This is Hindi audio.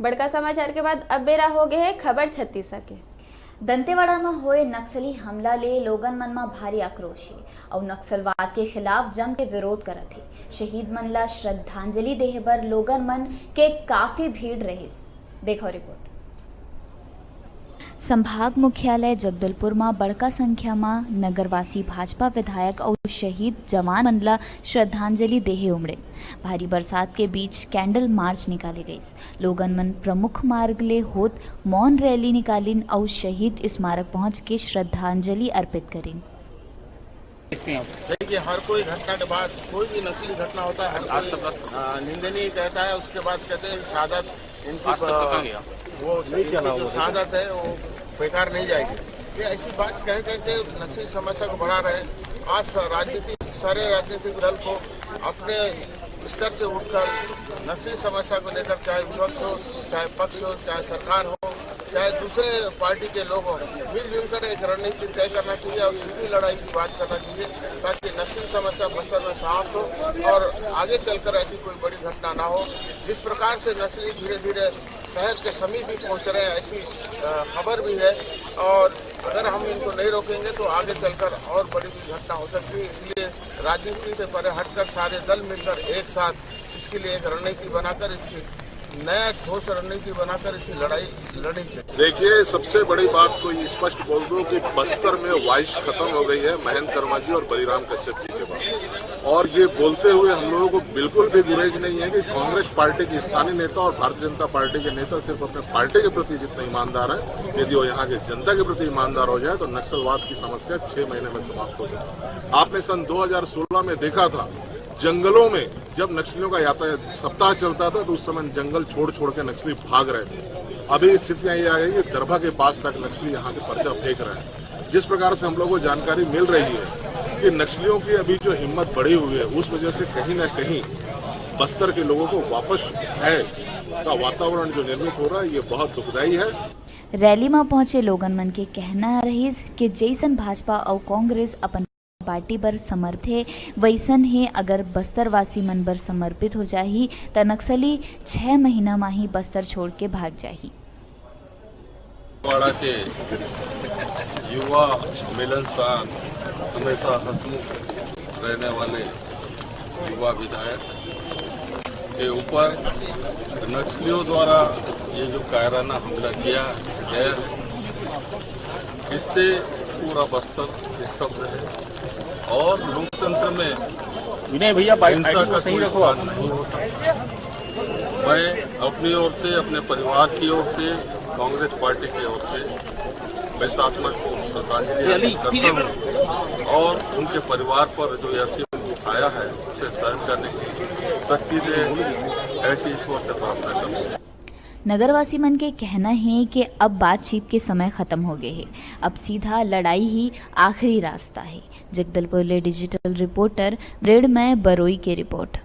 बड़का समाचार के बाद अब बेरा हो गए है खबर छत्तीसगढ़ के। दंतेवाड़ा में हुए नक्सली हमला ले लोगन मन में भारी आक्रोश है और नक्सलवाद के खिलाफ जम के विरोध करत है। शहीद मन ला श्रद्धांजलि देहे बर लोगन मन के काफी भीड़ रही। देखो रिपोर्ट। संभाग मुख्यालय जगदलपुर में बड़का संख्या में नगरवासी भाजपा विधायक और शहीद जवान मन ला श्रद्धांजलि देहे उमड़े। भारी बरसात के बीच कैंडल मार्च निकाले गई। लोगन मन प्रमुख मार्ग ले होत मौन रैली निकालिन और शहीद स्मारक पहुंच के श्रद्धांजलि अर्पित करीन। देखिए, हर कोई घटना के बाद कोई भी नकली घटना होता है, हर निंदनीय कहता है, उसके बाद कहते हैं शहादत इनकी वो जो शहादत है वो बेकार नहीं जाएगी। ये ऐसी बात कह के नक्सली समस्या को बढ़ा रहे। आज सारे राजनीतिक दल को अपने स्तर से उठकर नक्सली समस्या को लेकर, चाहे विपक्ष हो, चाहे पक्ष हो, चाहे सरकार हो, चाहे दूसरे पार्टी के लोग हों, मिलजुल कर एक रणनीति तय करना चाहिए और सीधी लड़ाई की बात करना चाहिए ताकि नक्सली समस्या बस्तर में समाप्त हो और आगे चलकर ऐसी कोई बड़ी घटना ना हो। जिस प्रकार से नक्सली धीरे धीरे शहर के समीप भी पहुंच रहे हैं, ऐसी खबर भी है और अगर हम इनको नहीं रोकेंगे तो आगे चलकर और बड़ी घटना हो सकती है। इसलिए राजनीति से परे हटकर सारे दल मिलकर एक साथ इसके लिए एक रणनीति बनाकर, इसकी नया ठोस रणनीति बनाकर इसकी लड़ाई लड़नी चाहिए। देखिए, सबसे बड़ी बात तो ये स्पष्ट बोल दूं कि बस्तर में वाइश खत्म हो गई है महेंद्र कर्मा जी और बलिराम कश्यप जी के बाद। और ये बोलते हुए हम लोगों को बिल्कुल भी गुरेज नहीं है कि कांग्रेस पार्टी के स्थानीय नेता और भारतीय जनता पार्टी के नेता सिर्फ अपने पार्टी के प्रति जितने ईमानदार है, यदि वो यहाँ के जनता के प्रति ईमानदार हो जाए तो नक्सलवाद की समस्या 6 महीने में समाप्त हो जाए। आपने सन 2016 में देखा था, जंगलों में जब नक्सलियों का यातायात सप्ताह चलता था तो उस समय जंगल छोड़ के नक्सली भाग रहे थे। अभी स्थितियां ये आ गई कि दरभा के पास तक नक्सली यहाँ के पर्चा फेंक रहे हैं। जिस प्रकार से हम लोगों को जानकारी मिल रही है कि नक्सलियों की अभी जो हिम्मत बढ़ी हुई है, उस वजह से कहीं न कहीं बस्तर के लोगों को वापस भय का वातावरण जो निर्मित हो रहा है, ये बहुत दुखदायी है। रैली में पहुंचे लोगन मन के कहना रही कि जैसन भाजपा और कांग्रेस अपन पार्टी पर समर्थ है, वैसन है अगर बस्तर वासी मन बर समर्पित हो जाही त नक्सली 6 महीना में ही बस्तर छोड़ के भाग जाही। दंतेवाड़ा के युवा मिलनसार, हमेशा हंसमुख रहने वाले युवा विधायक के ऊपर नक्सलियों द्वारा ये जो कायराना हमला किया है, इससे पूरा बस्तर स्तब्ध है और लोकतंत्र में विनय भैया हिंसा का सही रखो नहीं होता। मैं अपनी ओर से, अपने परिवार की ओर से, कांग्रेस पार्टी की ओर से बेतात्मा को श्रद्धांजलि करता हूँ और उनके परिवार पर जो यह आया है उसे सहन करने की शक्ति दे, ऐसी ईश्वर से प्रार्थना करूँ। नगरवासी मन के कहना है कि अब बातचीत के समय खत्म हो गए हैं, अब सीधा लड़ाई ही आखिरी रास्ता है। जगदलपुर डिजिटल रिपोर्टर ब्रेड में बरोई की रिपोर्ट।